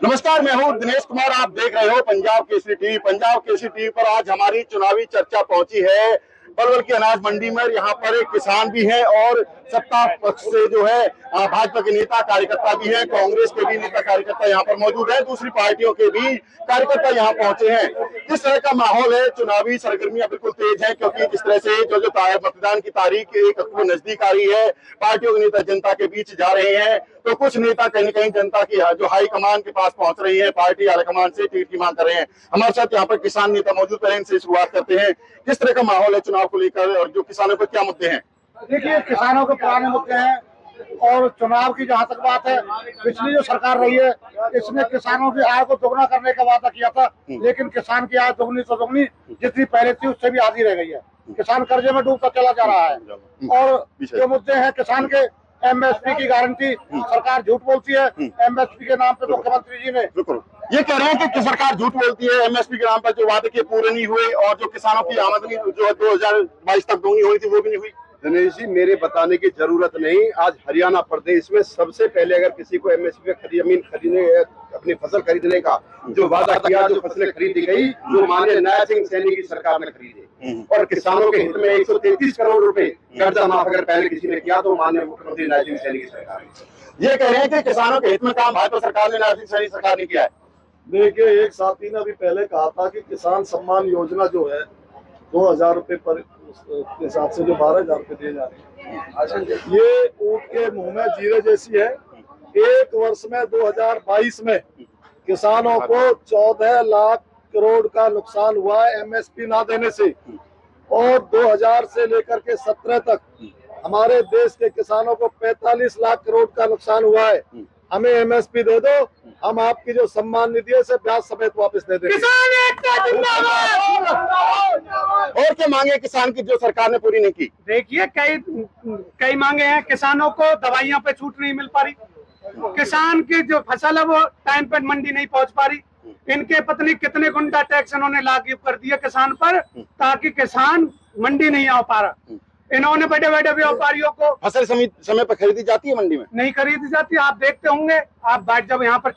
नमस्कार, मैं हूं दिनेश कुमार। आप देख रहे हो पंजाब केसरी टीवी। पंजाब केसरी टीवी पर आज हमारी चुनावी चर्चा पहुंची है पलवल की अनाज मंडी में। यहाँ पर एक किसान भी है और सत्ता पक्ष से जो है भाजपा के नेता कार्यकर्ता भी हैं, कांग्रेस के भी नेता कार्यकर्ता यहाँ पर मौजूद है, दूसरी पार्टियों के भी कार्यकर्ता यहाँ पहुंचे हैं। किस तरह का माहौल है? चुनावी सरगर्मियां बिल्कुल तेज हैं, क्योंकि जिस तरह से जो मतदान की तारीख 1 अक्टूबर नजदीक आ रही है, पार्टियों के नेता जनता के बीच जा रहे हैं, तो कुछ नेता कहीं न कहीं जनता की जो हाईकमान के पास पहुंच रही है, पार्टी हाईकमान से टिकट की मांग कर रहे हैं। हमारे साथ यहाँ पर किसान नेता मौजूद हैं, इनसे शुरुआत करते हैं। किस तरह का माहौल है चुनाव को लेकर और जो किसानों पर क्या मुद्दे हैं? देखिए, किसानों के पुराने मुद्दे हैं और चुनाव की जहाँ तक बात है, पिछली जो सरकार रही है इसने किसानों की आय को दोगुना करने का वादा किया था, लेकिन किसान की आय दोगुनी से दोगुनी जितनी पहले थी उससे भी आधी रह गई है। किसान कर्जे में डूबता चला जा रहा है। और जो मुद्दे हैं किसान के, एमएसपी की गारंटी सरकार झूठ बोलती है। एमएसपी के नाम पे मुख्यमंत्री जी ने ये कह रहे हैं कि सरकार झूठ बोलती है, एमएसपी के नाम पर जो वादे के पूरे नहीं हुए और जो किसानों की आमदनी जो 2022 तक दोगुनी हुई थी वो भी नहीं हुई। दिनेश जी, मेरे बताने की जरूरत नहीं। आज हरियाणा प्रदेश में सबसे पहले अगर किसी को एमएसपी पे जमीन खरीदने, अपनी फसल खरीदने का जो वादा किया, जो फसलें खरीदी गई, जो माननीय नायब सिंह सैनी की सरकार ने खरीदी, और किसानों के हित में 133 करोड़ रुपए कर्जा माफ अगर पहले किसी ने किया तो माननीय मुख्यमंत्री नायब सिंह सैनी की सरकार ने। ये कह रहे हैं कि किसानों के हित में काम भाजपा सरकार ने, नायब सिंह सैनी सरकार ने किया है। देखिए, एक साथी ने अभी पहले कहा था कि किसान सम्मान योजना जो है 2000 रुपए पर के हिसाब से जो 12,000 रुपए दिए जा रहे हैं, ये ऊँट के मुंह में जीरे जैसी है। एक वर्ष में 2022 में किसानों को 14 लाख करोड़ का नुकसान हुआ है एमएसपी ना देने से, और 2000 से लेकर के 17 तक हमारे देश के किसानों को 45 लाख करोड़ का नुकसान हुआ है। हमें एमएसपी दे दो, हम आपकी जो सम्मान निधि है से ब्याज समेत वापस दे देंगे। और क्या मांगे किसान की जो सरकार ने पूरी नहीं की? देखिए, कई मांगे हैं। किसानों को दवाइयों पे छूट नहीं मिल पा रही, किसान की जो फसल है वो टाइम पे मंडी नहीं पहुंच पा रही, इनके पत्नी कितने गुंडा टैक्स इन्होंने लागू कर दिया किसान पर ताकि किसान मंडी नहीं आ पा रहा। इन्होंने बड़े बड़े व्यापारियों को फसल समय पर खरीदी जाती है, मंडी में नहीं खरीदी जाती। आप देखते होंगे, आप बैठ जब यहाँ पर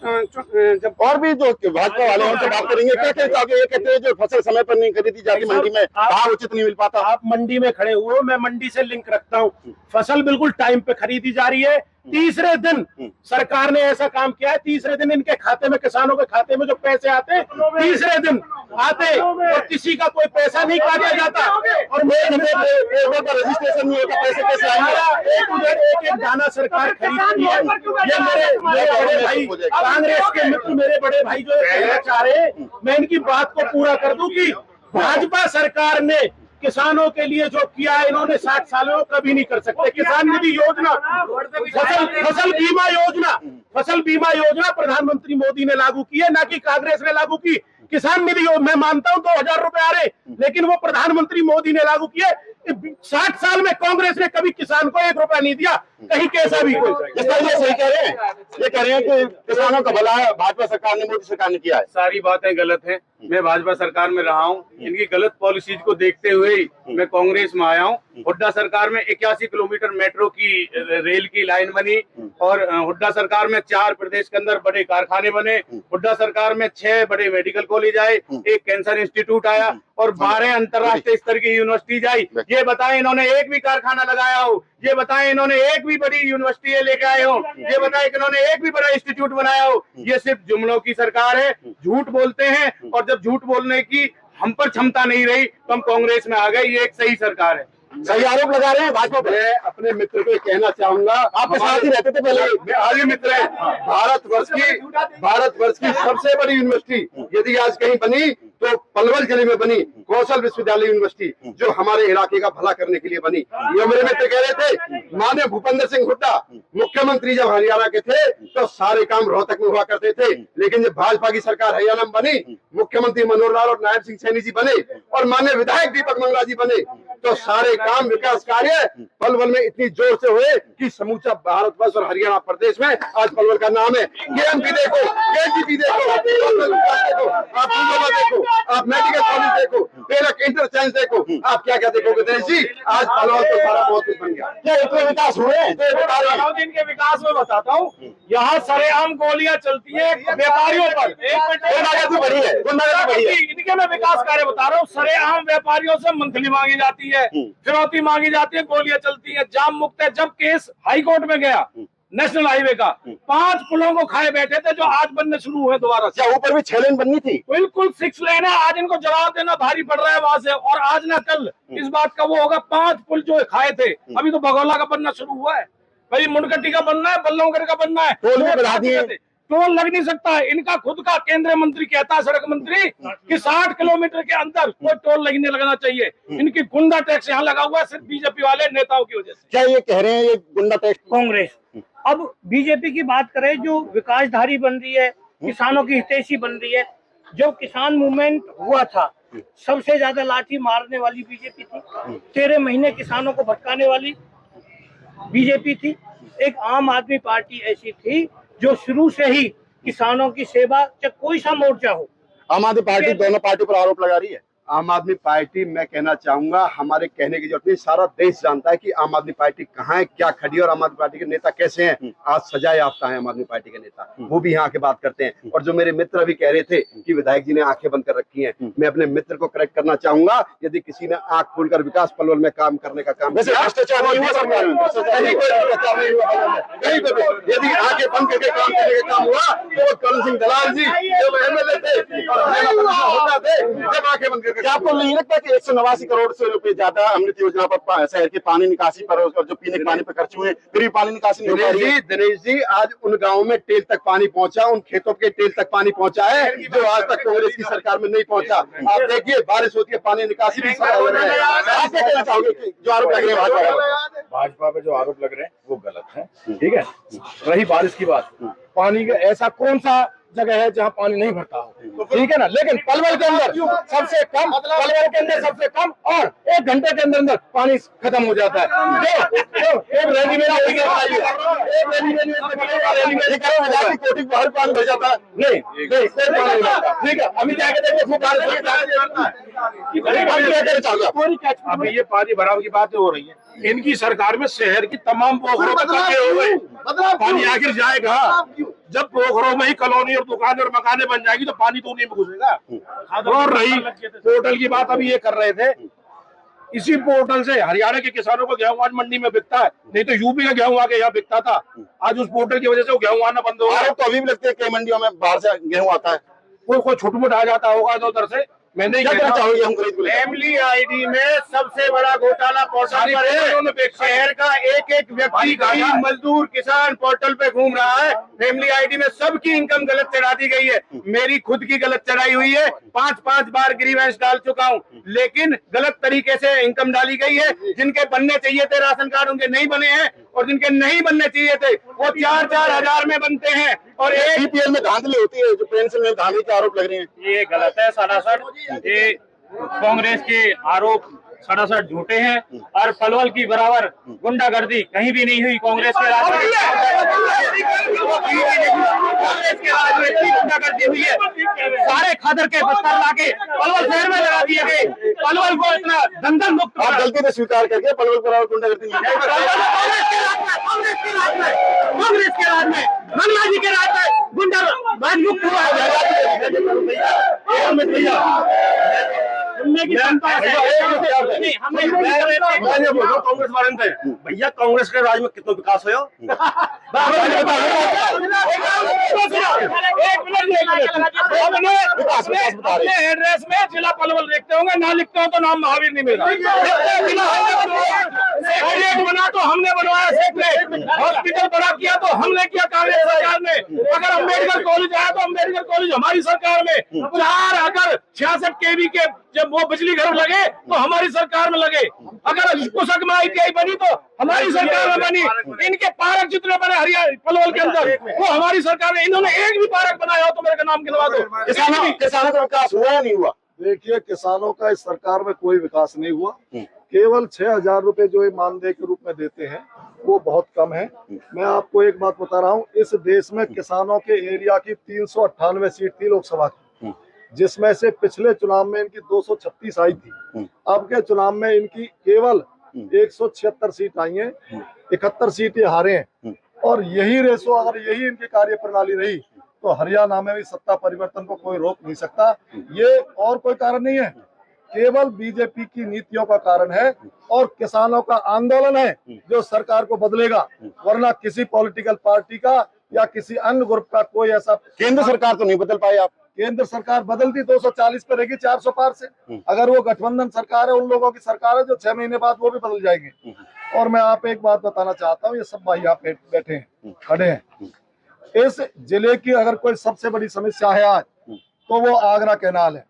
जब और भी जो भाजपा वाले हैं उनसे बात करेंगे, क्या कहते ये कहते हैं जो फसल समय पर नहीं खरीदी जाती मंडी में, भाव उचित नहीं मिल पाता। आप मंडी में खड़े हुए हो, मैं मंडी से लिंक रखता हूँ। फसल बिल्कुल टाइम पे खरीदी जा रही है। तीसरे दिन सरकार ने ऐसा काम किया है, तीसरे दिन इनके खाते में, किसानों के खाते में जो पैसे आते हैं तीसरे दिन आते और किसी का कोई पैसा नहीं काटा जाता। और रजिस्ट्रेशन नहीं होता, पैसे कैसे आएंगे? एक दाना सरकार खरीदती है। ये मेरे बड़े भाई कांग्रेस के मित्र, मेरे बड़े भाई जो कहना चाह रहे हैं, मैं इनकी बात को पूरा कर दूं कि भाजपा सरकार ने किसानों के लिए जो किया है इन्होंने 60 सालों में कभी नहीं कर सकते। किसान निधि योजना, फसल बीमा योजना प्रधानमंत्री मोदी ने लागू की है, ना कि कांग्रेस ने लागू की। किसान निधि मैं मानता हूं 2000 रुपए आ रहे, लेकिन वो प्रधानमंत्री मोदी ने लागू किए। 60 साल में कांग्रेस ने कभी किसान को 1 रुपया नहीं दिया, कहीं कैसा भी कोई। सही कह रहे हैं, ये कह रहे हैं कि किसानों का भला भाजपा सरकार ने, मोदी सरकार ने किया है। सारी बातें गलत हैं। मैं भाजपा सरकार में रहा हूं, इनकी गलत पॉलिसीज को देखते हुए मैं कांग्रेस में आया हूं। हुड्डा सरकार में 81 किलोमीटर मेट्रो की रेल की लाइन बनी, और हुड्डा सरकार में 4 प्रदेश के अंदर बड़े कारखाने बने। हुड्डा सरकार में 6 बड़े मेडिकल कॉलेज आए, 1 कैंसर इंस्टीट्यूट आया और 12 अंतर्राष्ट्रीय स्तर की यूनिवर्सिटीज आई। ये बताएं इन्होंने एक भी कारखाना लगाया हो? ये बताएं इन्होंने एक भी बड़ी यूनिवर्सिटी लेके आए हो? ये बताएं कि इन्होंने एक भी बड़ा इंस्टीट्यूट बनाया हो? ये सिर्फ जुमलों की सरकार है, झूठ बोलते हैं, और जब झूठ बोलने की हम पर क्षमता नहीं रही तो हम कांग्रेस में आ गए। ये एक सही सरकार है। सही आरोप लगा रहे हैं भाजपा पे। मैं अपने मित्र को कहना चाहूंगा, आपके साथ ही रहते थे पहले, आज ही मित्र है। भारतवर्ष की सबसे बड़ी यूनिवर्सिटी यदि आज कहीं बनी तो पलवल जिले में बनी, कौशल विश्वविद्यालय यूनिवर्सिटी, जो हमारे इलाके का भला करने के लिए बनी। ये मेरे मित्र कह रहे थे, माननीय भूपेंद्र सिंह हुड्डा मुख्यमंत्री जब हरियाणा के थे तो सारे काम रोहतक में हुआ करते थे, लेकिन जब भाजपा की सरकार हरियाणा में बनी, मुख्यमंत्री मनोहर लाल और नायब सिंह सैनी जी बने और माननीय विधायक दीपक मंगला जी बने, तो सारे काम विकास कार्य पलवल में इतनी जोर से हुए कि समूचा भारतवर्ष और हरियाणा प्रदेश में आज पलवल का नाम है। केएमपी देखो, केजीपी देखो, आप मेडिकल कॉलेज देखो, बेलक इंटरचेंज देखो, आप क्या क्या देखोगे दिनेश जी? आज पलवल तो सारा बहुत कुछ बन गया। क्या इतने विकास हुए हैं? तो ये बताइए। इनके विकास में बताता हूँ, यहाँ सरेआम गोलियां चलती है व्यापारियों पर। गुंडागर्दी बढ़ी है, गुंडागर्दी बढ़ी है। इनके मैं विकास कार्य बता रहा हूँ, सरेआम व्यापारियों से मंथली मांगी जाती है, फिरौती मांगी जाती है, गोलियां चलती है, जाम मुक्त है। जब केस हाई कोर्ट में गया नेशनल हाईवे का, 5 पुलों को खाए बैठे थे जो आज बनने शुरू हुए दोबारा से। क्या ऊपर भी 6 लेन बननी थी? बिल्कुल 6 लेन है। आज इनको जवाब देना भारी पड़ रहा है वहां से, और आज ना कल इस बात का वो होगा। 5 पुल जो खाए थे, अभी तो भगोला का बनना शुरू हुआ है, भाई मुनकट्टी का बनना है, बल्लभगढ़ का बनना है। टोल भी बढ़ा दिए। टोल लग नहीं सकता है। इनका खुद का केंद्रीय मंत्री कहता है, सड़क मंत्री, कि 60 किलोमीटर के अंदर कोई टोल लगना चाहिए। इनकी गुंडा टैक्स यहाँ लगा हुआ है सिर्फ बीजेपी वाले नेताओं की वजह से। क्या ये कह रहे हैं ये गुंडा टैक्स? कांग्रेस अब बीजेपी की बात करें, जो विकासधारी बन रही है, किसानों की हितैषी बन रही है। जब किसान मूवमेंट हुआ था, सबसे ज्यादा लाठी मारने वाली बीजेपी थी। 13 महीने किसानों को भटकाने वाली बीजेपी थी। एक आम आदमी पार्टी ऐसी थी जो शुरू से ही किसानों की सेवा, चाहे कोई सा मोर्चा हो। आम आदमी पार्टी दोनों पार्टी पर आरोप लगा रही है। आम आदमी पार्टी, मैं कहना चाहूंगा, हमारे कहने की जरूरत नहीं, सारा देश जानता है कि आम आदमी पार्टी कहाँ है, क्या खड़ी है और आम आदमी पार्टी के नेता कैसे हैं। आज सजा याफ्ता है आम आदमी पार्टी के नेता, वो भी यहाँ आके बात करते हैं। और जो मेरे मित्र भी कह रहे थे कि विधायक जी ने आंखें बंद कर रखी हैं, मैं अपने मित्र को करेक्ट करना चाहूंगा। यदि किसी ने आंख खोलकर विकास पलवल में काम करने का काम वैसे भ्रष्टाचार नहीं हुआ सरकार में, भ्रष्टाचार नहीं हुआ। कहीं पे भी यदि आंखें बंद करके काम करने का काम हुआ तो वो करण सिंह दलाल जी जब एमएलए थे और होता थे, जब आंखें बंद करके। क्या आपको नहीं लगता कि 189 करोड़ से रुपए ज्यादा अमृत योजना पर, शहर की पानी निकासी पर और जो पीने के पानी पर खर्च हुए, फिर भी पानी निकासी नहीं हो पा रही है? दिनेश जी, आज उन गांवों में टेल तक पानी पहुंचा, उन खेतों के टेल तक पानी पहुंचा है जो आज तक कांग्रेस की सरकार में नहीं पहुंचा। आप देखिए, बारिश होती है, पानी निकासी भी हो रहा है। आप क्या कहना चाहोगे कि जो आरोप लग रहे हैं भाजपा पर? भाजपा पे जो आरोप लग रहे हैं वो गलत है, ठीक है। रही बारिश की बात, पानी का ऐसा कौन सा जगह है जहाँ पानी नहीं भरता हो, ठीक है ना। लेकिन पलवल के अंदर सबसे कम, पलवल के अंदर सबसे कम, और 1 घंटे के अंदर पानी खत्म हो जाता है। एक रैली में कोटी बाहर पानी भर जाता है। नहीं, कोई पानी नहीं भरता, ठीक है। अभी क्या कहते हैं, खूब बारिश अभी ये पानी भराव की बातें हो रही है। इनकी सरकार में शहर की तमाम पोखरों में कब्जे हो गए, पानी आखिर जाएगा। जब पोखरों में ही कॉलोनी और दुकानें और मकाने बन जाएगी तो पानी तो उन्हीं में घुसेगा। और रही पोर्टल की बात, अभी ये कर रहे थे, इसी पोर्टल से हरियाणा के किसानों को गेहूं आज मंडी में बिकता है, नहीं तो यूपी का गेहूं आके यहाँ बिकता था। आज उस पोर्टल की वजह से वो गेहूं आना बंद हो गया। आरोप तो अभी भी लगते हैं कई मंडियों में बाहर से गेहूं आता है। कोई छुटमुट आ जाता होगा तो उधर से। मैं नहीं क्या कहना चाहूंगी हम खरीद को लेकर? फैमिली आईडी में सबसे बड़ा घोटाला पोर्टल पर है। शहर का एक एक व्यक्ति, गरीब मजदूर, किसान पोर्टल पे घूम रहा है। फैमिली आईडी में सबकी इनकम गलत चढ़ा दी गई है। मेरी खुद की गलत चढ़ाई हुई है, 5-5 बार ग्रीवेंस डाल चुका हूं, लेकिन गलत तरीके से इनकम डाली गई है। जिनके बनने चाहिए थे राशन कार्ड, उनके नहीं बने हैं, और जिनके नहीं बनने चाहिए थे वो 4-4 हजार में बनते हैं। और एक बीपीएल में धांधली होती है, जो पेंशन में धांधली के आरोप लग रहे हैं। ये गलत है सरासर। ये कांग्रेस के आरोप सरासर झूठे हैं, और पलवल की बराबर गुंडागर्दी कहीं भी नहीं हुई कांग्रेस के राज में। गुंडागर्दी हुई है, सारे खादर के बस्तर लाके पलवल शहर में लगा दिए गए। पलवल को इतना दंदन मुक्त, आप गलती से स्वीकार करके पलवल पर गुंडागर्दी नहीं है। कांग्रेस के राज में, मनला जी के राज में गुंडागर्दी मुक्त हुआ है। कांग्रेस वाले थे भैया, कांग्रेस के राज में कितना विकास हुआ? अपने एड्रेस में जिला पलवल लिखते होंगे, ना लिखते हो तो नाम महावीर नहीं मिला। बना तो हमने बनवाया, हॉस्पिटल बड़ा किया तो हमने किया कांग्रेस सरकार ने। अगर अम्बेडकर कॉलेज आया तो अम्बेडकर कॉलेज हमारी सरकार में। 4 अगर 66 kV के जब वो बिजली घर लगे तो हमारी सरकार में लगे। अगर कुशक में ITI बनी तो हमारी सरकार में बनी। इनके पार्क जितने बने हरियाणा पलवल के अंदर, वो हमारी सरकार ने। इन्होंने एक भी पार्क बनाया हो तो मेरे नाम गिनवा दो। किसानों का विकास हुआ या नहीं हुआ? देखिए, किसानों का इस सरकार में कोई विकास नहीं हुआ। केवल 6,000 रुपए जो ये मानदेय के रूप में देते हैं वो बहुत कम है। मैं आपको एक बात बता रहा हूँ, इस देश में किसानों के एरिया की 398 सीट थी लोकसभा की, जिसमें से पिछले चुनाव में इनकी 236 आई थी। अब के चुनाव में इनकी केवल 176 सीट आई है, 71 सीटें हारे हैं। और यही रेशो, अगर यही इनकी कार्य प्रणाली रही तो हरियाणा में भी सत्ता परिवर्तन को कोई रोक नहीं सकता। ये और कोई कारण नहीं है, केवल बीजेपी की नीतियों का कारण है और किसानों का आंदोलन है जो सरकार को बदलेगा, वरना किसी पॉलिटिकल पार्टी का या किसी अन्य ग्रुप का कोई ऐसा। केंद्र सरकार तो नहीं बदल पाई आप? केंद्र सरकार बदलती 240 पे रहेगी, 400 पार से। अगर वो गठबंधन सरकार है, उन लोगों की सरकार है जो 6 महीने बाद वो भी बदल जाएंगे। और मैं आप एक बात बताना चाहता हूँ, ये सब भाई यहाँ पे बैठे हैं, खड़े हैं, इस जिले की अगर कोई सबसे बड़ी समस्या है आज तो वो आगरा कैनाल है।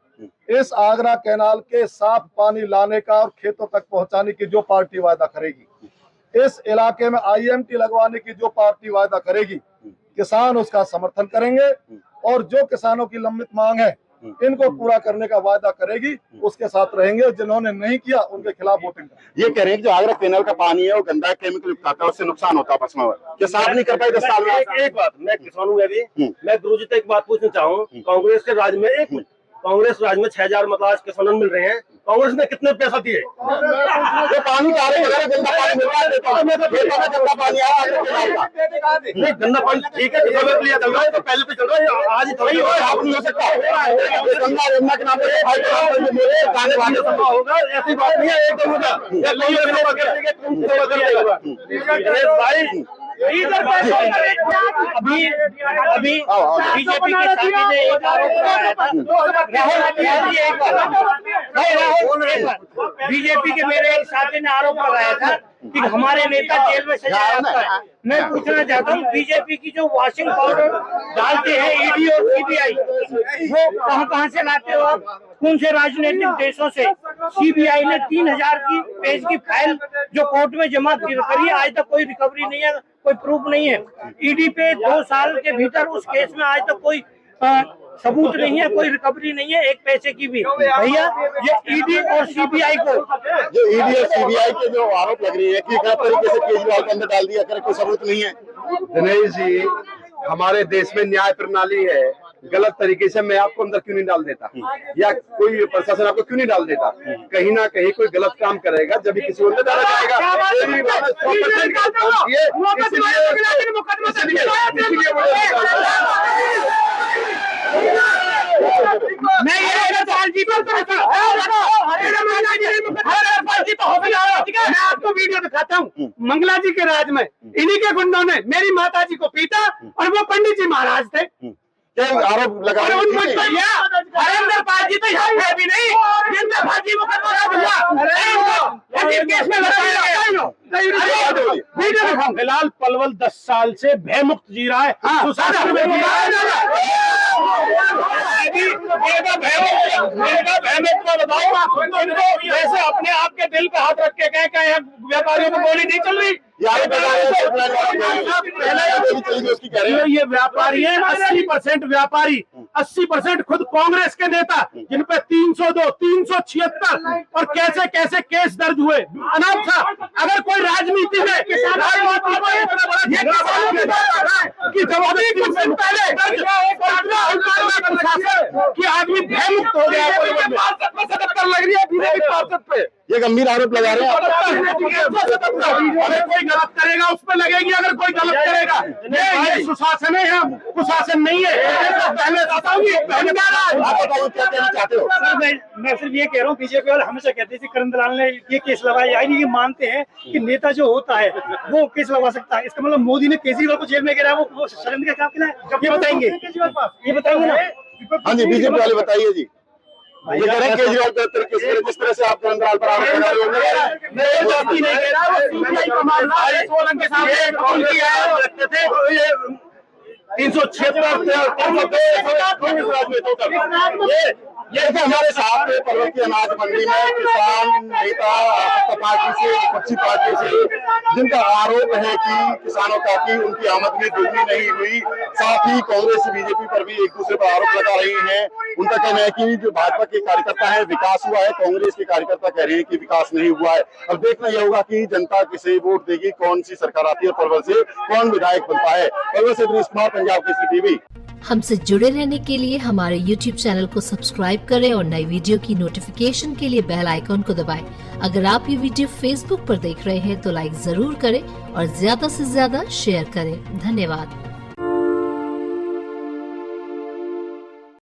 इस आगरा कैनाल के साफ पानी लाने का और खेतों तक पहुंचाने की जो पार्टी वायदा करेगी, इस इलाके में IMT लगवाने की जो पार्टी वायदा करेगी, किसान उसका समर्थन करेंगे। और जो किसानों की लंबित मांग है इनको पूरा करने का वायदा करेगी, उसके साथ रहेंगे। जिन्होंने नहीं किया उनके खिलाफ वोटिंग करेंगे। ये कह रहे हैं कि जो आगरा कैनाल का पानी है वो गंदा केमिकल युक्त आता है, उससे नुकसान होता है पशुओं में। क्या साफ नहीं कर पाए 10 साल में? एक बात मैं किसानों में भी, मैं गुरुजी तक एक बात पूछना चाहूँ। कांग्रेस के राज में कांग्रेस राज में 6000 मतलब आज किसानों मिल रहे हैं, कांग्रेस ने कितने पैसा दिए? ये पानी का गंदा पानी मिल रहा है, गंदा पानी आ रहा है। नहीं, गंदा पानी ठीक है, लिया चल रहा है तो पहले तो चल रहा है, आज ही थोड़ी साफ नहीं हो सकता। गंगा यमुना के नाम पर होगा, ऐसी बात नहीं है। एक भाई अभी बीजेपी के साथी ने एक आरोप लगाया था, बीजेपी के मेरे एक साथी ने आरोप लगाया था कि हमारे नेता जेल में सजा आता है। मैं पूछना चाहता हूँ, बीजेपी की जो वॉशिंग पाउडर डालते हैं ED और CBI, वो कहाँ से लाते हो आप? कौन से राजनीतिक देशों से? CBI ने 3000 की पेज की फाइल जो कोर्ट में जमा करी है, आज तक कोई रिकवरी नहीं है, कोई प्रूफ नहीं है। ED पे 2 साल के भीतर उस केस में आज तक कोई सबूत नहीं है, कोई रिकवरी नहीं है, एक पैसे की भी। भैया ये ED और CBI को, जो ED और CBI के जो आरोप लग रही है कि गलत तरीके से केजरीवाल के अंदर डाल दिया, अगर कोई सबूत नहीं है। दिनेश जी, हमारे देश में न्याय प्रणाली है, गलत तरीके से मैं आपको अंदर क्यों नहीं डाल देता, या कोई प्रशासन आपको क्यों नहीं डाल देता? कहीं ना कहीं कोई गलत काम करेगा जब भी किसी को अंदर डाला जाएगा। मैं आपको वीडियो दिखाता हूँ, मंगला जी के राज में इन्हीं के गुंडों ने मेरी माता जी को पीटा और वो पंडित जी महाराज थे। आरोप लगा हरेंद्र पाल जी तो यहाँ है भी नहीं, जिनका भाजी वो फिलहाल पलवल 10 साल से भयमुक्त जी रहा है। वैसे अपने आप के दिल पे हाथ रख के कहे व्यापारियों को गोली नहीं चल रही। ये व्यापारी है 80% व्यापारी, 80% खुद कांग्रेस के नेता, जिन पे 302, 376 और कैसे कैसे केस दर्ज हुए। अनाप था, अगर कोई राजनीति में कि आदमी भयमुक्त हो गया लग रही है बीजेपी पार्षद पे, ये गंभीर आरोप लगा रहे हैं। अगर कोई गलत करेगा उस पर लगेगी, अगर कोई गलत करेगा ये सुशासन है, हम कुशासन नहीं है। पहले चाहते हो? मैं सिर्फ ये कह रहा हूँ, बीजेपी वाले हमेशा कहते थे करण दलाल ने ये केस लगाया, यानी ये मानते हैं कि नेता जो होता है वो केस लगा सकता है। इसका मतलब मोदी ने केजरीवाल को जेल में गिराया, वो षड्यंत्र का काम किया, ये बताएंगे ना? हाँ जी, बीजेपी वाले बताइए जी। ये कह रहे हैं केजरीवाल जिस तरह से आप करण दलाल पर आरोप लगा रहे हो, 376 ये हमारे साथ पलवल की अनाज मंडी में किसान नेता पार्टी से, विपक्षी पार्टी से, जिनका आरोप है कि किसानों का की उनकी आमदनी दोगुनी नहीं हुई, साथ ही कांग्रेस बीजेपी पर भी एक दूसरे पर आरोप लगा रही हैं। उनका कहना है कि जो भाजपा के कार्यकर्ता है विकास हुआ है, कांग्रेस के कार्यकर्ता कह रहे हैं कि विकास नहीं हुआ है। अब देखना यह होगा कि जनता किसे वोट देगी, कौन सी सरकार आती है, पलवल से कौन विधायक बनता है। पलवल से दिनेश कुमार, पंजाब केसरी टीवी। हमसे जुड़े रहने के लिए हमारे YouTube चैनल को सब्सक्राइब करें और नई वीडियो की नोटिफिकेशन के लिए बेल आइकॉन को दबाएं। अगर आप ये वीडियो Facebook पर देख रहे हैं तो लाइक जरूर करें और ज्यादा से ज्यादा शेयर करें। धन्यवाद।